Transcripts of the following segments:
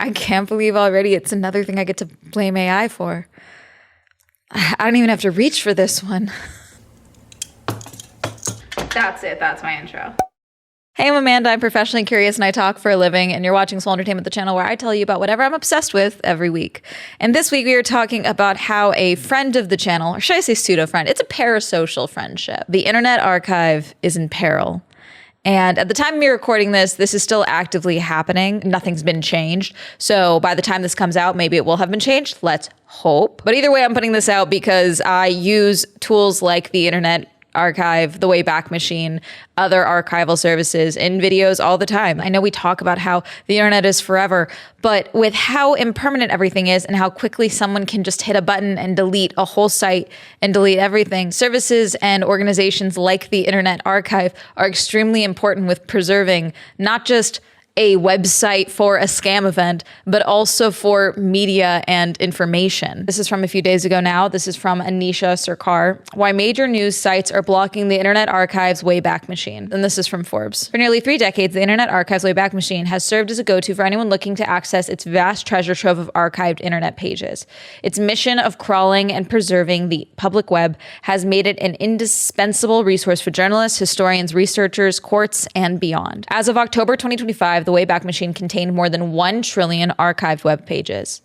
I can't believe already it's another thing I get to blame AI for. I don't even have to reach for this one. That's it. That's my intro. Hey, I'm Amanda. I'm professionally curious and I talk for a living, and you're watching Swell Entertainment, the channel where I tell you about whatever I'm obsessed with every week. And this week we are talking about how a friend of the channel, or should I say pseudo-friend, it's a parasocial friendship. The Internet Archive is in peril. And at the time of me recording this, this is still actively happening. Nothing's been changed. So by the time this comes out, maybe it will have been changed. Let's hope. But either way, I'm putting this out because I use tools like the Internet Archive, the Wayback Machine, other archival services in videos all the time. I know we talk about how the internet is forever, but with how impermanent everything is and how quickly someone can just hit a button and delete a whole site and delete everything, services and organizations like the Internet Archive are extremely important with preserving not just a website for a scam event, but also for media and information. This is from a few days ago now. This is from Anisha Sarkar. Why major news sites are blocking the Internet Archive's Wayback Machine. And this is from Forbes. For nearly 3 decades, the Internet Archive's Wayback Machine has served as a go-to for anyone looking to access its vast treasure trove of archived internet pages. Its mission of crawling and preserving the public web has made it an indispensable resource for journalists, historians, researchers, courts, and beyond. As of October 2025, the Wayback Machine contained more than 1 trillion archived web pages.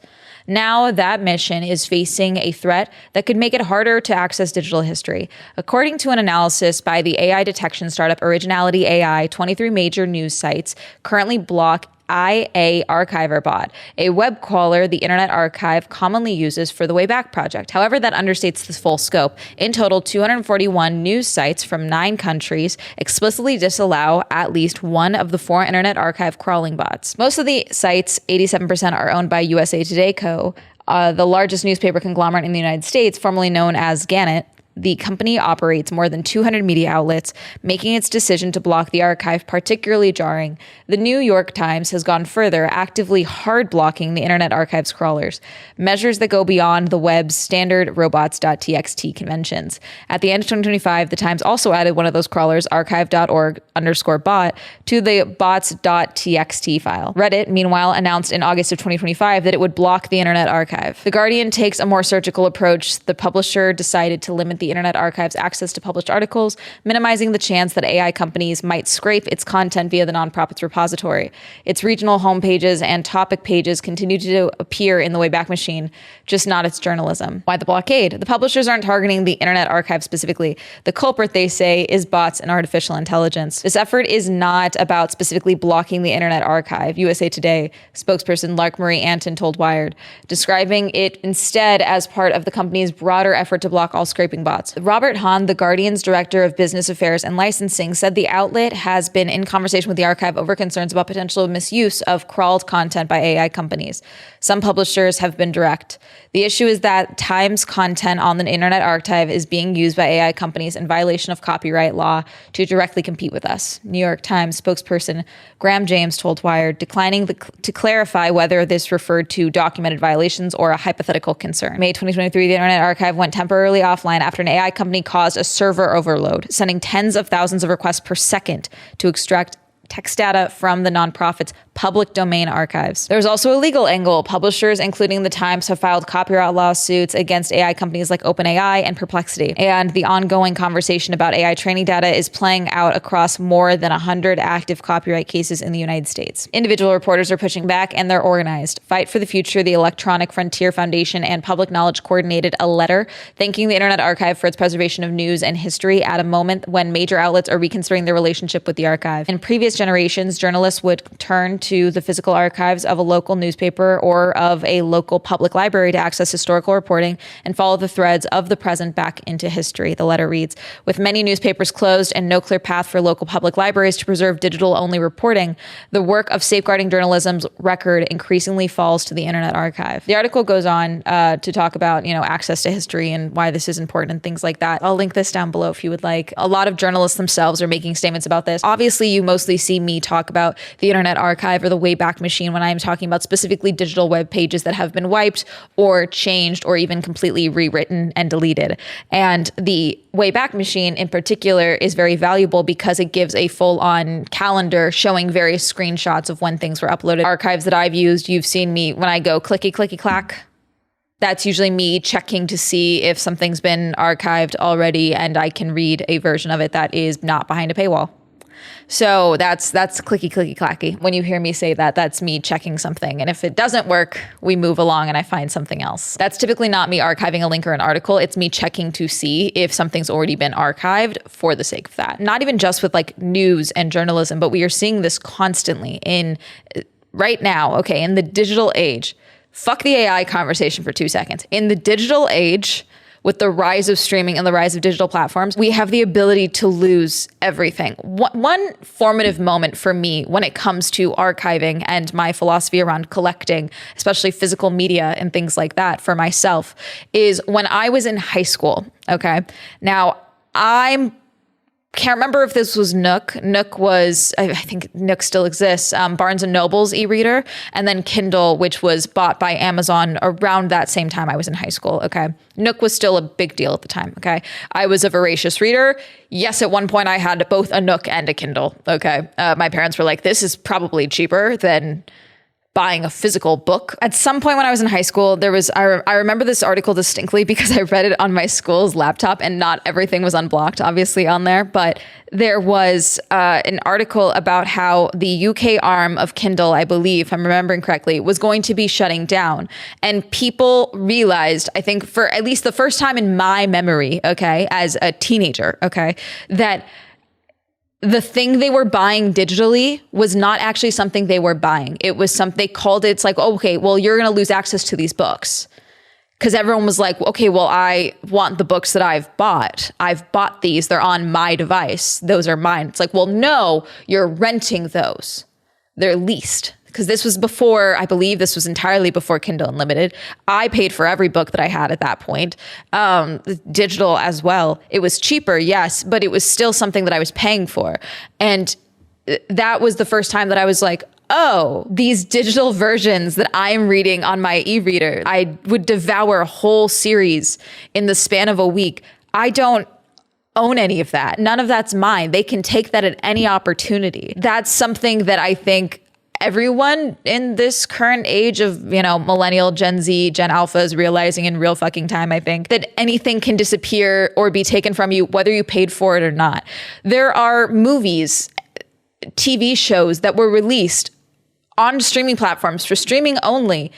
Now that mission is facing a threat that could make it harder to access digital history. According to an analysis by the AI detection startup Originality AI, 23 major news sites currently block IA Archiver bot, a web crawler the Internet Archive commonly uses for the Wayback Project. However, that understates the full scope. In total, 241 news sites from 9 countries explicitly disallow at least one of the 4 Internet Archive crawling bots. Most of the sites, 87%, are owned by USA Today Co., the largest newspaper conglomerate in the United States, formerly known as Gannett. The company operates more than 200 media outlets, making its decision to block the archive particularly jarring. The New York Times has gone further, actively hard blocking the Internet Archive's crawlers, measures that go beyond the web's standard robots.txt conventions. At the end of 2025, the Times also added one of those crawlers, archive.org_bot, to the bots.txt file. Reddit, meanwhile, announced in August of 2025 that it would block the Internet Archive. The Guardian takes a more surgical approach. The publisher decided to limit the Internet Archive's access to published articles, minimizing the chance that AI companies might scrape its content via the nonprofit's repository. Its regional homepages and topic pages continue to appear in the Wayback Machine, just not its journalism. Why the blockade? The publishers aren't targeting the Internet Archive specifically. The culprit, they say, is bots and artificial intelligence. This effort is not about specifically blocking the Internet Archive, USA Today spokesperson Lark Marie Anton told Wired, describing it instead as part of the company's broader effort to block all scraping bots. Robert Hahn, the Guardian's director of business affairs and licensing, said the outlet has been in conversation with the archive over concerns about potential misuse of crawled content by AI companies. Some publishers have been direct. The issue is that Times content on the Internet Archive is being used by AI companies in violation of copyright law to directly compete with us. New York Times spokesperson Graham James told Wired, declining to clarify whether this referred to documented violations or a hypothetical concern. May 2023, the Internet Archive went temporarily offline after an AI company caused a server overload, sending tens of thousands of requests per second to extract text data from the nonprofit's public domain archives. There's also a legal angle. Publishers, including the Times, have filed copyright lawsuits against AI companies like OpenAI and Perplexity. And the ongoing conversation about AI training data is playing out across more than 100 active copyright cases in the United States. Individual reporters are pushing back, and they're organized. Fight for the Future, the Electronic Frontier Foundation, and Public Knowledge coordinated a letter thanking the Internet Archive for its preservation of news and history at a moment when major outlets are reconsidering their relationship with the archive. In previous generations, journalists would turn to the physical archives of a local newspaper or of a local public library to access historical reporting and follow the threads of the present back into history, the letter reads. With many newspapers closed and no clear path for local public libraries to preserve digital-only reporting, the work of safeguarding journalism's record increasingly falls to the Internet Archive. The article goes on to talk about, access to history and why this is important and things like that. I'll link this down below if you would like. A lot of journalists themselves are making statements about this. Obviously, you mostly see me talk about the Internet Archive archive or the Wayback Machine when I'm talking about specifically digital web pages that have been wiped or changed or even completely rewritten and deleted. And the Wayback Machine in particular is very valuable because it gives a full-on calendar showing various screenshots of when things were uploaded. Archives that I've used, you've seen me when I go clicky, clicky, clack. That's usually me checking to see if something's been archived already and I can read a version of it that is not behind a paywall. So that's clicky, clicky, clacky. When you hear me say that, that's me checking something. And if it doesn't work, we move along and I find something else. That's typically not me archiving a link or an article. It's me checking to see if something's already been archived for the sake of that. Not even just with like news and journalism, but we are seeing this constantly in right now, okay, in the digital age. Fuck the AI conversation for 2 seconds. In the digital age, with the rise of streaming and the rise of digital platforms, we have the ability to lose everything. One formative moment for me when it comes to archiving and my philosophy around collecting, especially physical media and things like that for myself, is when I was in high school, okay? Now, can't remember if this was Nook. Nook was, I think Nook still exists, Barnes & Noble's e-reader, and then Kindle, which was bought by Amazon around that same time I was in high school, okay? Nook was still a big deal at the time, okay? I was a voracious reader. Yes, at one point I had both a Nook and a Kindle, okay? My parents were like, this is probably cheaper than buying a physical book. At some point when I was in high school, I remember this article distinctly because I read it on my school's laptop and not everything was unblocked, obviously, on there. But there was an article about how the UK arm of Kindle, I believe, if I'm remembering correctly, was going to be shutting down. And people realized, I think for at least the first time in my memory, okay, as a teenager, okay, that the thing they were buying digitally was not actually something they were buying. It was something they called it. It's like, oh, okay, well, you're going to lose access to these books. Because everyone was like, okay, well, I want the books that I've bought. I've bought these. They're on my device. Those are mine. It's like, well, no, you're renting those. They're leased. Because this was before, I believe this was entirely before Kindle Unlimited. I paid for every book that I had at that point. Digital as well. It was cheaper, yes, but it was still something that I was paying for. And that was the first time that I was like, oh, these digital versions that I'm reading on my e-reader, I would devour a whole series in the span of a week. I don't own any of that. None of that's mine. They can take that at any opportunity. That's something that I think everyone in this current age of, millennial, Gen Z, Gen Alpha is realizing in real fucking time, I think, that anything can disappear or be taken from you, whether you paid for it or not. There are movies, TV shows that were released on streaming platforms for streaming only.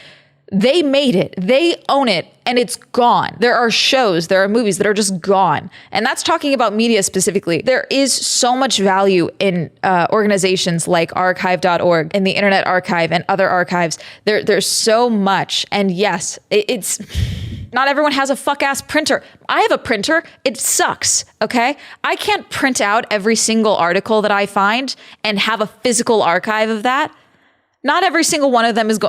They made it, they own it, and it's gone. There are shows, there are movies that are just gone. And that's talking about media specifically. There is so much value in organizations like archive.org and the Internet Archive and other archives. There's so much. And yes, it's not everyone has a fuck-ass printer. I have a printer. It sucks, okay? I can't print out every single article that I find and have a physical archive of that. Not every single one of them is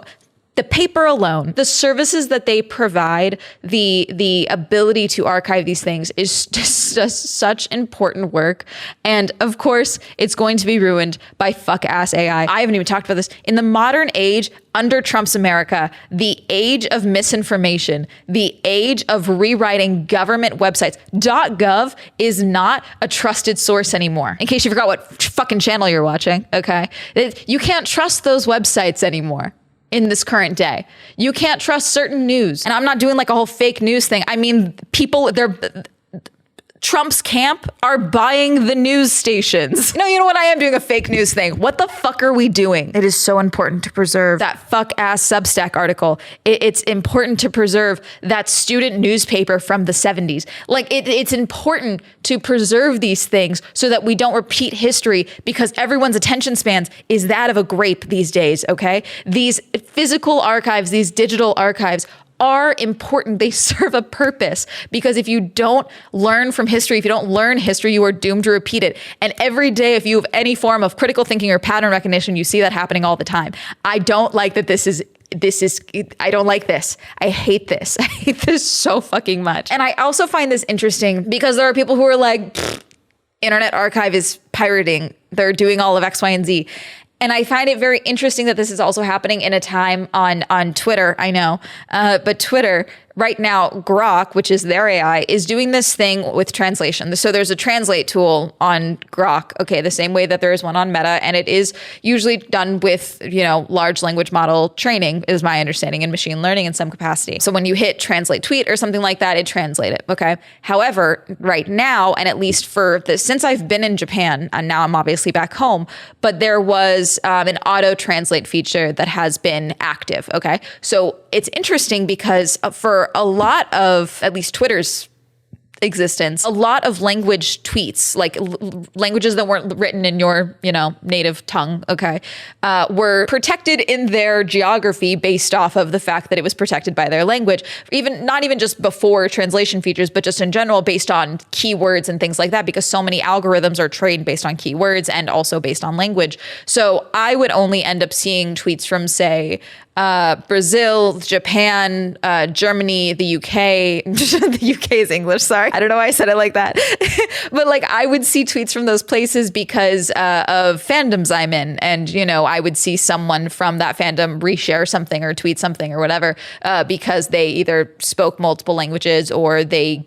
the paper alone, the services that they provide, the ability to archive these things is just such important work. And of course, it's going to be ruined by fuck-ass AI. I haven't even talked about this. In the modern age, under Trump's America, the age of misinformation, the age of rewriting government websites, .gov is not a trusted source anymore. In case you forgot what fucking channel you're watching, okay? You can't trust those websites anymore. In this current day, you can't trust certain news. And I'm not doing like a whole fake news thing. I mean, Trump's camp are buying the news stations. No, you know what? I am doing a fake news thing. What the fuck are we doing? It is so important to preserve that fuck ass Substack article. It's important to preserve that student newspaper from the 70s. Like it's important to preserve these things so that we don't repeat history, because everyone's attention spans is that of a grape these days. Okay. These physical archives, these digital archives are important. They serve a purpose, because if you don't learn from history, if you don't learn history, you are doomed to repeat it. And every day, if you have any form of critical thinking or pattern recognition, you see that happening all the time. I don't like that I don't like this. I hate this. I hate this so fucking much. And I also find this interesting because there are people who are like, Internet Archive is pirating. They're doing all of X, Y, and Z. And I find it very interesting that this is also happening in a time on Twitter. I know, but Twitter right now, Grok, which is their AI, is doing this thing with translation. So there's a translate tool on Grok, okay, the same way that there is one on Meta, and it is usually done with, large language model training, is my understanding, in machine learning in some capacity. So when you hit translate tweet or something like that, it translates it, okay? However, right now, and at least for since I've been in Japan, and now I'm obviously back home, but there was an auto translate feature that has been active, okay? So it's interesting because for a lot of, at least Twitter's existence, a lot of language tweets, like languages that weren't written in your, native tongue, okay, were protected in their geography based off of the fact that it was protected by their language, not even just before translation features, but just in general based on keywords and things like that, because so many algorithms are trained based on keywords and also based on language. So I would only end up seeing tweets from, say, Brazil, Japan, Germany, the UK. The UK is English, sorry. I don't know why I said it like that. But I would see tweets from those places because of fandoms I'm in. And, I would see someone from that fandom reshare something or tweet something or whatever, because they either spoke multiple languages or they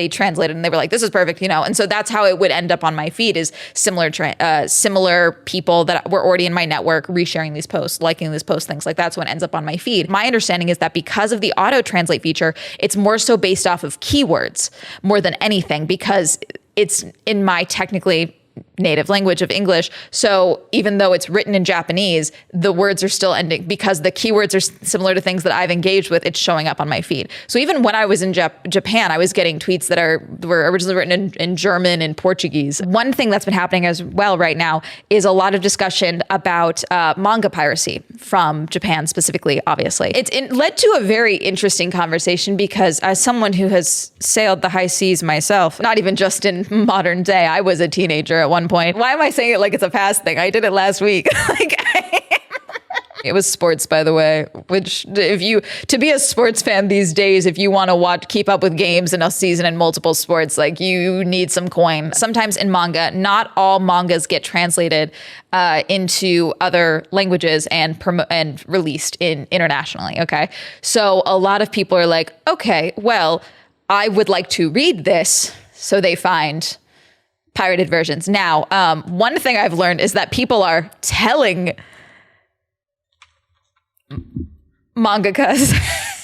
translated and they were like, this is perfect, And so that's how it would end up on my feed, is similar people that were already in my network resharing these posts, liking these posts, things like that. That's when ends up on my feed. My understanding is that because of the auto translate feature, it's more so based off of keywords more than anything, because it's in my technically native language of English. So even though it's written in Japanese, the words are still ending because the keywords are similar to things that I've engaged with. It's showing up on my feed. So even when I was in Japan, I was getting tweets that were originally written in German and Portuguese. One thing that's been happening as well right now is a lot of discussion about manga piracy from Japan specifically, obviously. It led to a very interesting conversation because as someone who has sailed the high seas myself, not even just in modern day, I was a teenager at one point. Why am I saying it like it's a past thing? I did it last week. It was sports, by the way, which to be a sports fan these days, if you want to keep up with games in a season in multiple sports, you need some coin. Sometimes in manga, not all mangas get translated into other languages and released internationally. Okay. So a lot of people are like, okay, well, I would like to read this. So they find pirated versions. Now, one thing I've learned is that people are telling mangakas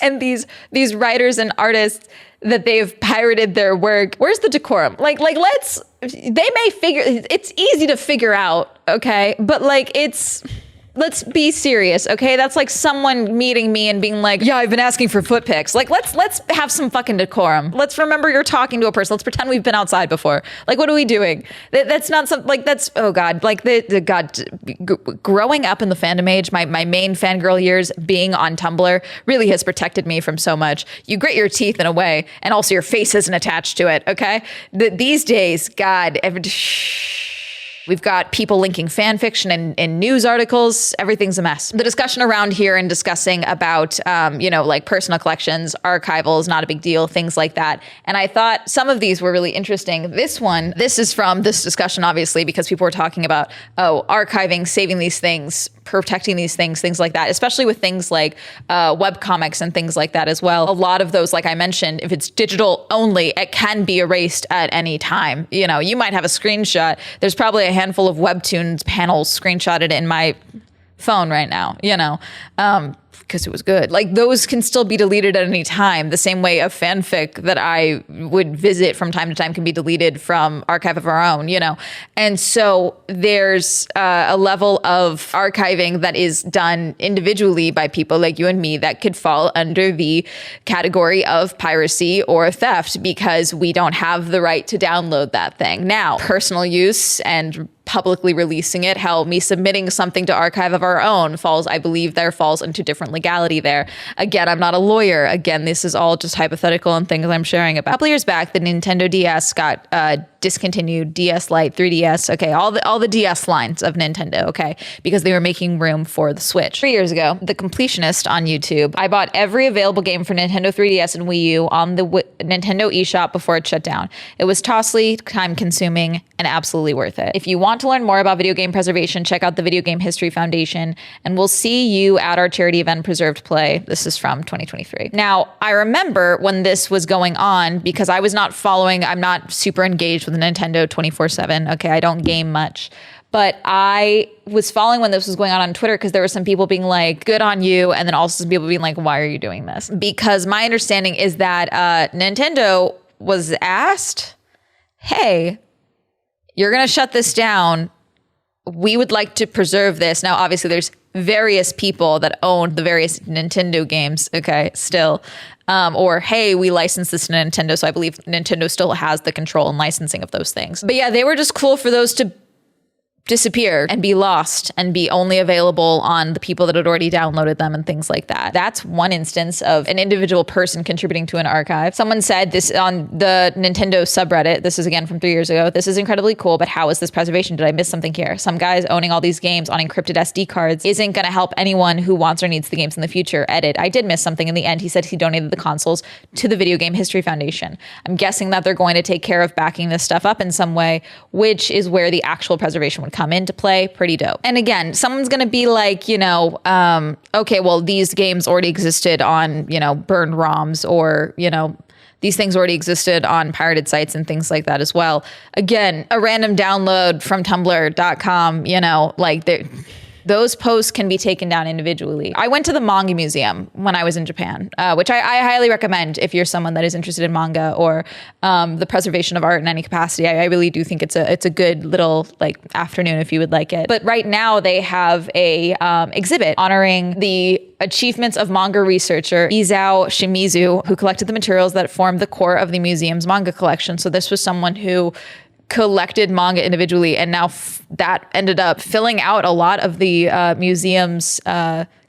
and these writers and artists that they've pirated their work. Where's the decorum? They may figure, it's easy to figure out, okay? But let's be serious, okay? That's like someone meeting me and being like, yeah, I've been asking for foot pics. Let's have some fucking decorum. Let's remember you're talking to a person. Let's pretend we've been outside before. What are we doing? That's not something, that's, oh God, growing up in the fandom age, my main fangirl years being on Tumblr really has protected me from so much. You grit your teeth in a way, and also your face isn't attached to it, okay? These days, God, we've got people linking fan fiction in news articles. Everything's a mess. The discussion around here and discussing about, personal collections, archival is not a big deal, things like that. And I thought some of these were really interesting. This is from this discussion, obviously, because people were talking about, archiving, saving these things, protecting these things like that, especially with things like webcomics and things like that as well. A lot of those, like I mentioned, if it's digital only, it can be erased at any time. You might have a screenshot. There's probably a handful of Webtoons panels screenshotted in my phone right now, because it was good. Those can still be deleted at any time, the same way a fanfic that I would visit from time to time can be deleted from Archive of Our Own, And so there's a level of archiving that is done individually by people like you and me that could fall under the category of piracy or theft because we don't have the right to download that thing. Now, personal use and publicly releasing it, hell, me submitting something to Archive of Our Own falls into different legality there. Again, I'm not a lawyer. Again, this is all just hypothetical and things I'm sharing about. A couple years back, the Nintendo DS got discontinued DS Lite, 3DS, okay, all the DS lines of Nintendo, okay, because they were making room for the Switch. 3 years ago, The Completionist on YouTube, I bought every available game for Nintendo 3DS and Wii U on the Nintendo eShop before it shut down. It was costly, time-consuming, and absolutely worth it. If you want to learn more about video game preservation, check out the Video Game History Foundation, and we'll see you at our charity event, Preserved Play. This is from 2023. Now, I remember when this was going on, because I was not following, I'm not super engaged with Nintendo 24/7. Okay, I don't game much. But I was following when this was going on Twitter because there were some people being like, good on you. And then also some people being like, why are you doing this? Because my understanding is that Nintendo was asked, hey, you're going to shut this down. We would like to preserve this. Now, obviously, there's various people that own the various Nintendo games, okay, still. Or, hey, we license this to Nintendo. So I believe Nintendo still has the control and licensing of those things. But yeah, they were just cool for those to disappear and be lost and be only available on the people that had already downloaded them and things like that. That's one instance of an individual person contributing to an archive. Someone said this on the Nintendo subreddit. This is again from 3 years ago. This is incredibly cool, but how is this preservation? Did I miss something here? Some guys owning all these games on encrypted SD cards isn't going to help anyone who wants or needs the games in the future. Edit. I did miss something in the end. He said he donated the consoles to the Video Game History Foundation. I'm guessing that they're going to take care of backing this stuff up in some way, which is where the actual preservation would come into play. Pretty dope. And again, someone's going to be like, okay, well, these games already existed on, burned ROMs or, these things already existed on pirated sites and things like that as well. Again, a random download from tumblr.com, those posts can be taken down individually. I went to the manga museum when I was in Japan, which I highly recommend if you're someone that is interested in manga or the preservation of art in any capacity. I really do think it's a good little afternoon if you would like it. But right now they have a exhibit honoring the achievements of manga researcher Isao Shimizu, who collected the materials that formed the core of the museum's manga collection. So this was someone who collected manga individually, and now that ended up filling out a lot of the museum's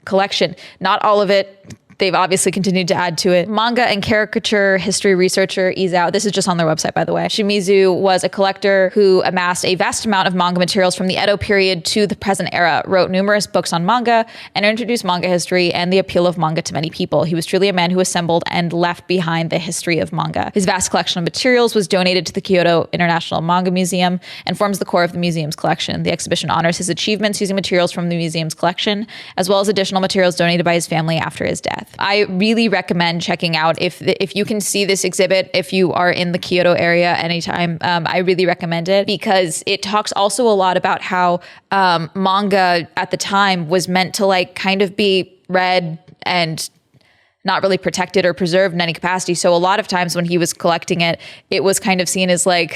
collection. Not all of it. They've obviously continued to add to it. Manga and caricature history researcher Isao, this is just on their website, by the way. Shimizu was a collector who amassed a vast amount of manga materials from the Edo period to the present era, wrote numerous books on manga, and introduced manga history and the appeal of manga to many people. He was truly a man who assembled and left behind the history of manga. His vast collection of materials was donated to the Kyoto International Manga Museum and forms the core of the museum's collection. The exhibition honors his achievements using materials from the museum's collection, as well as additional materials donated by his family after his death. I really recommend checking out if you can see this exhibit, if you are in the Kyoto area anytime. I really recommend it because it talks also a lot about how manga at the time was meant to kind of be read and not really protected or preserved in any capacity. So a lot of times when he was collecting it, it was kind of seen as why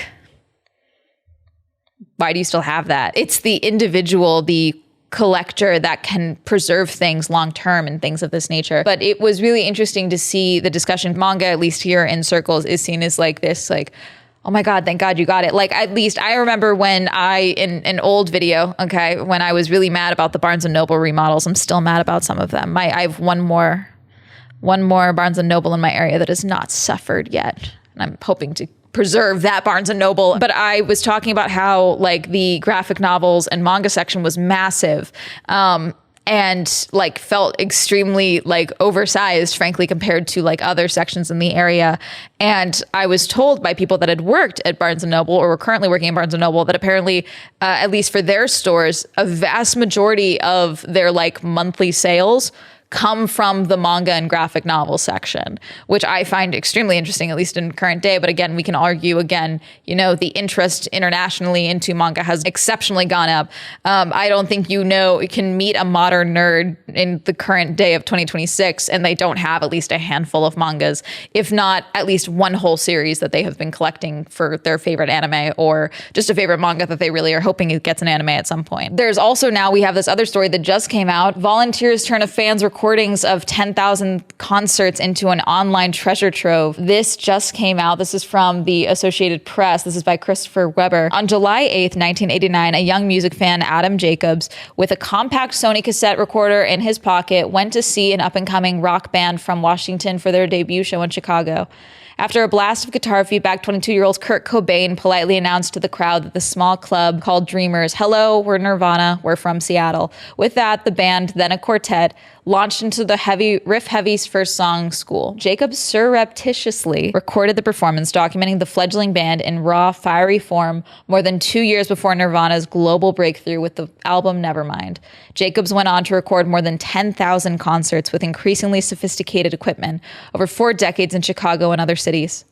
do you still have that? It's the individual, the collector that can preserve things long term and things of this nature. But it was really interesting to see the discussion. Manga, at least here in circles, is seen as this oh my God, thank God you got it. At least I remember when in an old video, okay, when I was really mad about the Barnes & Noble remodels. I'm still mad about some of them. I have one more Barnes & Noble in my area that has not suffered yet. And I'm hoping to preserve that Barnes & Noble. But I was talking about how the graphic novels and manga section was massive. And felt extremely oversized, frankly, compared to other sections in the area. And I was told by people that had worked at Barnes & Noble or were currently working at Barnes & Noble that apparently, at least for their stores, a vast majority of their monthly sales come from the manga and graphic novel section, which I find extremely interesting, at least in current day. But again, we can argue the interest internationally into manga has exceptionally gone up. I don't think you can meet a modern nerd in the current day of 2026 and they don't have at least a handful of mangas, if not at least one whole series that they have been collecting for their favorite anime or just a favorite manga that they really are hoping it gets an anime at some point. There's also now we have this other story that just came out. Volunteers turn a fan's recordings of 10,000 concerts into an online treasure trove. This just came out. This is from the Associated Press. This is by Christopher Weber. On July 8th, 1989, a young music fan, Adam Jacobs, with a compact Sony cassette recorder in his pocket, went to see an up-and-coming rock band from Washington for their debut show in Chicago. After a blast of guitar feedback, 22-year-old Kurt Cobain politely announced to the crowd that the small club called Dreamers, "Hello, we're Nirvana, we're from Seattle." With that, the band, then a quartet, launched into the riff-heavy first song, School. Jacob surreptitiously recorded the performance, documenting the fledgling band in raw, fiery form more than 2 years before Nirvana's global breakthrough with the album Nevermind. Jacobs went on to record more than 10,000 concerts with increasingly sophisticated equipment over 4 decades in Chicago and other cities.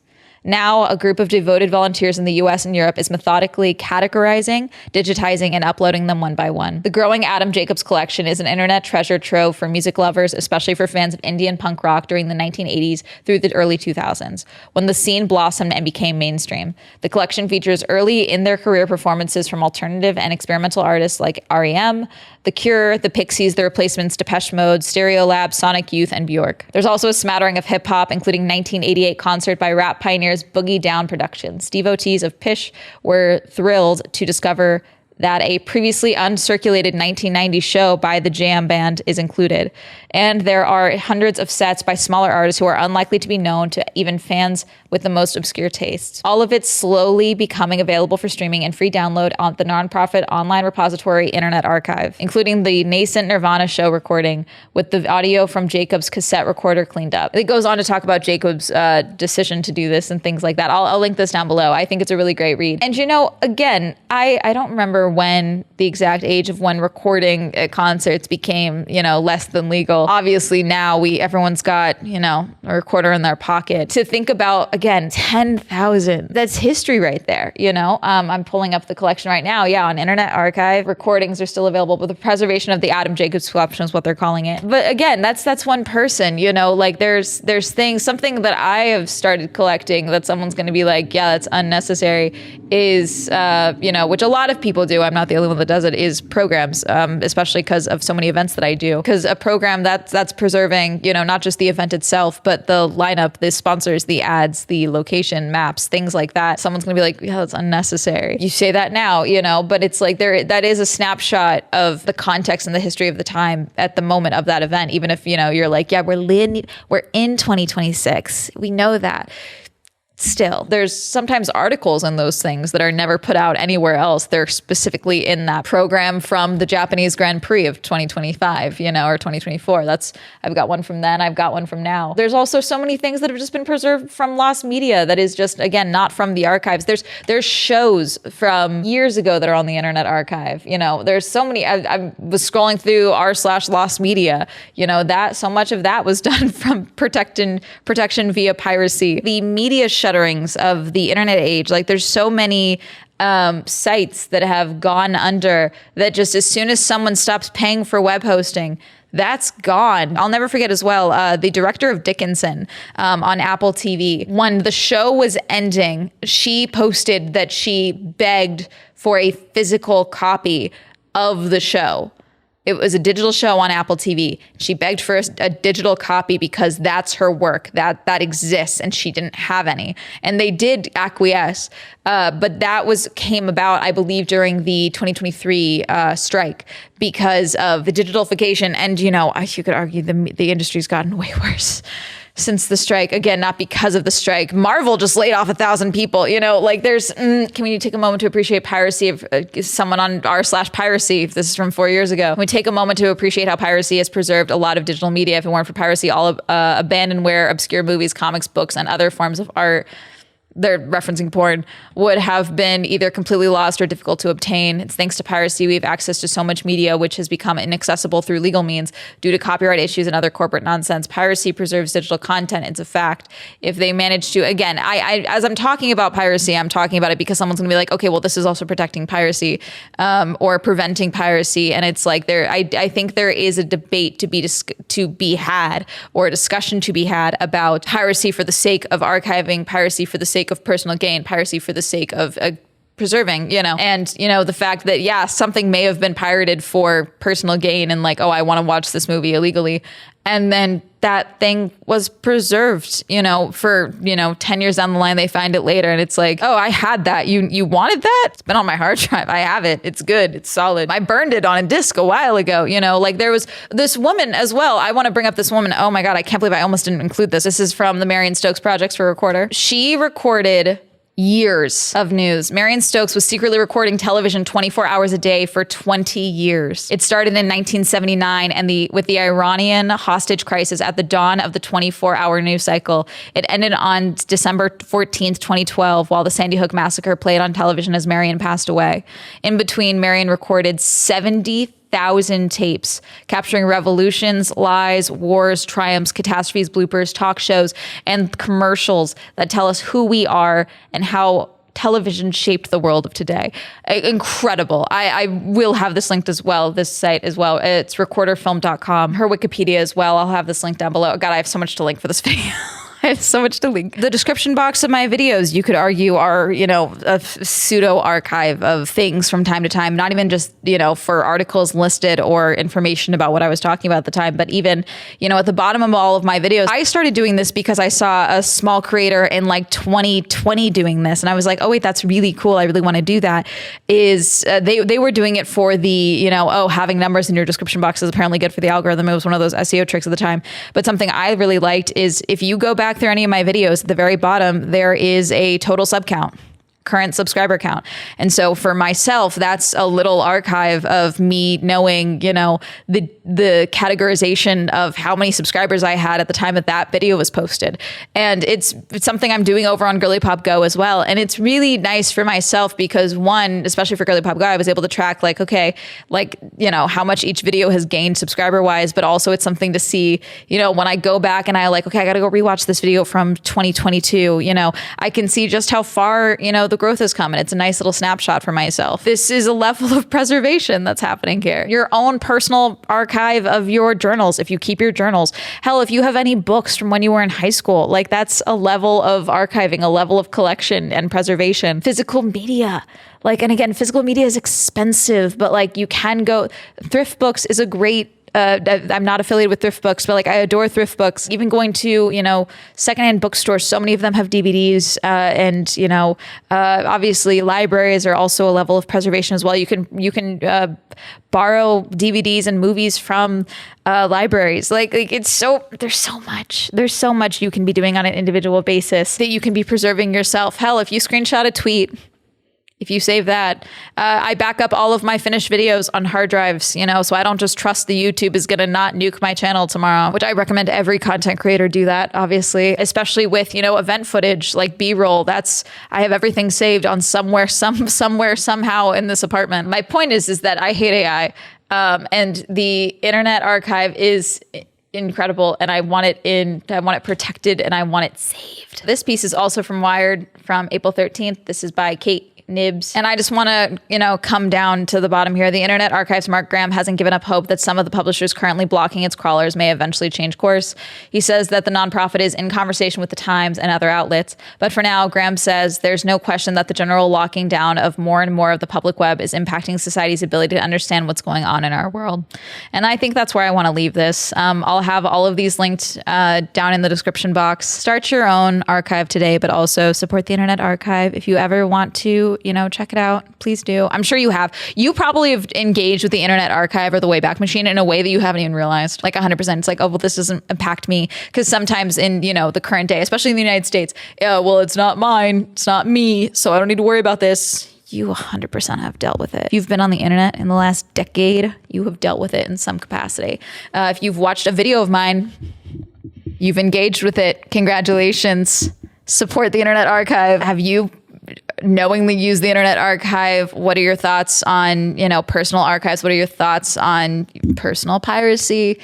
Now, a group of devoted volunteers in the US and Europe is methodically categorizing, digitizing, and uploading them one by one. The growing Adam Jacobs collection is an internet treasure trove for music lovers, especially for fans of indie and punk rock during the 1980s through the early 2000s, when the scene blossomed and became mainstream. The collection features early in their career performances from alternative and experimental artists like REM, The Cure, The Pixies, The Replacements, Depeche Mode, Stereolab, Sonic Youth, and Bjork. There's also a smattering of hip-hop, including 1988 concert by rap pioneers Boogie Down Productions. Devotees of Pish were thrilled to discover that a previously uncirculated 1990 show by the Jam Band is included. And there are hundreds of sets by smaller artists who are unlikely to be known to even fans with the most obscure tastes. All of it slowly becoming available for streaming and free download on the nonprofit online repository Internet Archive, including the nascent Nirvana show recording with the audio from Jacob's cassette recorder cleaned up. It goes on to talk about Jacob's decision to do this and things like that. I'll link this down below. I think it's a really great read. And again, I don't remember when the exact age of when recording at concerts became, less than legal. Obviously now everyone's got, a recorder in their pocket. To think about, again, 10,000, that's history right there, I'm pulling up the collection right now. Yeah, on Internet Archive, recordings are still available, but the preservation of the Adam Jacobs collection is what they're calling it. But again, that's one person, there's things, something that I have started collecting that someone's going to be like, yeah, that's unnecessary, is, which a lot of people do. I'm not the only one that does it, is programs, especially because of so many events that I do. Because a program that's preserving, not just the event itself, but the lineup, the sponsors, the ads, the location maps, things like that. Someone's gonna be like, yeah, that's unnecessary. You say that now, but it's like that is a snapshot of the context and the history of the time at the moment of that event. Even if, you're like, yeah, we're in 2026. We know that. Still, there's sometimes articles in those things that are never put out anywhere else. They're specifically in that program from the Japanese Grand Prix of 2025, or 2024. I've got one from then. I've got one from now. There's also so many things that have just been preserved from lost media that is just, again, not from the archives. There's shows from years ago that are on the Internet Archive. There's so many. I was scrolling through r/lost media. That so much of that was done from protection via piracy. The media shutterings of the internet age, there's so many sites that have gone under that just as soon as someone stops paying for web hosting, that's gone. I'll never forget as well, the director of Dickinson on Apple TV, when the show was ending, she posted that she begged for a physical copy of the show. It was a digital show on Apple TV. She begged for a digital copy because that's her work, that exists, and she didn't have any. And they did acquiesce, but that came about, I believe, during the 2023 strike because of the digitalification. And you could argue the industry's gotten way worse since the strike. Again, not because of the strike. Marvel just laid off 1,000 people. Can we take a moment to appreciate piracy of someone on r/piracy? If this is from 4 years ago, can we take a moment to appreciate how piracy has preserved a lot of digital media? If it weren't for piracy, all of abandonware, obscure movies, comics, books, and other forms of art, they're referencing porn, would have been either completely lost or difficult to obtain. It's thanks to piracy we have access to so much media which has become inaccessible through legal means due to copyright issues and other corporate nonsense. Piracy preserves digital content. It's a fact. If they manage to, again, I as I'm talking about piracy, I'm talking about it because someone's gonna be like, okay, well, this is also protecting piracy or preventing piracy. And it's like I think there is a debate to be had, or a discussion to be had, about piracy for the sake of archiving, piracy for the sake of personal gain, piracy for the sake of preserving, and the fact that, something may have been pirated for personal gain and I want to watch this movie illegally. And then that thing was preserved, for, 10 years down the line, they find it later and it's like, oh, I had that. You wanted that? It's been on my hard drive. I have it. It's good. It's solid. I burned it on a disc a while ago. Like there was this woman as well. I want to bring up this woman. Oh my God, I can't believe I almost didn't include this. This is from the Marion Stokes Projects for Recorder. She recorded years of news. Marion Stokes was secretly recording television 24 hours a day for 20 years. It started in 1979 and with the Iranian hostage crisis at the dawn of the 24-hour news cycle. It ended on December 14th, 2012, while the Sandy Hook massacre played on television as Marion passed away. In between, Marion recorded 70,000 tapes capturing revolutions, lies, wars, triumphs, catastrophes, bloopers, talk shows, and commercials that tell us who we are and how television shaped the world of today. Incredible. I will have this linked as well, this site as well. It's recorderfilm.com, her Wikipedia as well. I'll have this linked down below. God, I have so much to link for this video. I have so much to link. The description box of my videos, you could argue, are, a pseudo archive of things from time to time, not even just, for articles listed or information about what I was talking about at the time, but even, at the bottom of all of my videos. I started doing this because I saw a small creator in like 2020 doing this. And I was like, oh wait, that's really cool. I really want to do that. They were doing it for the, having numbers in your description box is apparently good for the algorithm. It was one of those SEO tricks at the time. But something I really liked is if you go back through any of my videos, at the very bottom, there is a total sub count, current subscriber count. And so for myself, that's a little archive of me knowing, the categorization of how many subscribers I had at the time that video was posted. And it's something I'm doing over on Girly Pop Go as well. And it's really nice for myself because one, especially for Girly Pop Go, I was able to track how much each video has gained subscriber wise, but also it's something to see, when I go back and I I got to go rewatch this video from 2022, I can see just how far, the growth has come, and it's a nice little snapshot for myself. This is a level of preservation that's happening here. Your own personal archive of your journals, if you keep your journals. Hell, if you have any books from when you were in high school, that's a level of archiving, a level of collection and preservation. Physical media. And again, physical media is expensive, but you can go. Thrift Books is a great I'm not affiliated with thrift books, but I adore thrift books. Even going to, secondhand bookstores, so many of them have DVDs, and, obviously libraries are also a level of preservation as well. You can borrow DVDs and movies from libraries. There's so much you can be doing on an individual basis that you can be preserving yourself. Hell, if you screenshot a tweet, if you save that, I back up all of my finished videos on hard drives, so I don't just trust the YouTube is going to not nuke my channel tomorrow, which I recommend every content creator do that, obviously, especially with, event footage like B-roll. I have everything saved on somewhere, somehow in this apartment. My point is that I hate AI, and the Internet Archive is incredible, and I want it protected, and I want it saved. This piece is also from Wired from April 13th. This is by Kate Nibs. And I just want to, come down to the bottom here. The Internet Archive's Mark Graham hasn't given up hope that some of the publishers currently blocking its crawlers may eventually change course. He says that the nonprofit is in conversation with the Times and other outlets. But for now, Graham says there's no question that the general locking down of more and more of the public web is impacting society's ability to understand what's going on in our world. And I think that's where I want to leave this. I'll have all of these linked down in the description box. Start your own archive today, but also support the Internet Archive. If you ever want to, check it out, please do. I'm sure you have. You probably have engaged with the Internet Archive or the Wayback Machine in a way that you haven't even realized. 100%. It's oh, well, this doesn't impact me. Because sometimes in, the current day, especially in the United States, well, it's not mine. It's not me. So I don't need to worry about this. You 100% have dealt with it. If you've been on the internet in the last decade, you have dealt with it in some capacity. If you've watched a video of mine, you've engaged with it. Congratulations. Support the Internet Archive. Have you knowingly use the Internet Archive? What are your thoughts on, personal archives? What are your thoughts on personal piracy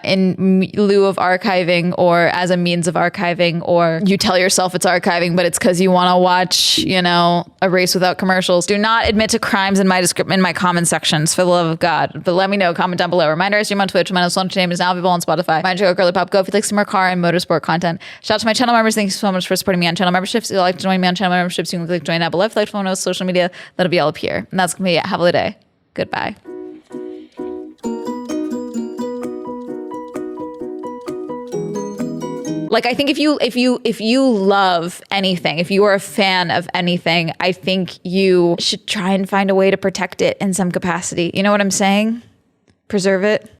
in lieu of archiving or as a means of archiving? Or you tell yourself it's archiving, but it's because you want to watch, A Race Without Commercials. Do not admit to crimes in my comment sections, for the love of God. But let me know. Comment down below. Reminder, I stream on Twitch. My Swell Entertainment is now available on Spotify. My show, Girly Pop Go, if you'd like some more car and motorsport content. Shout out to my channel members. Thank you so much for supporting me on channel memberships. If you'd like to join me on channel memberships, you can click join down below. If you'd like to follow me on social media, that'll be all up here. And that's going to be it. Have a good day. Goodbye. Like, I think if you love anything, if you are a fan of anything, I think you should try and find a way to protect it in some capacity. You know what I'm saying? Preserve it.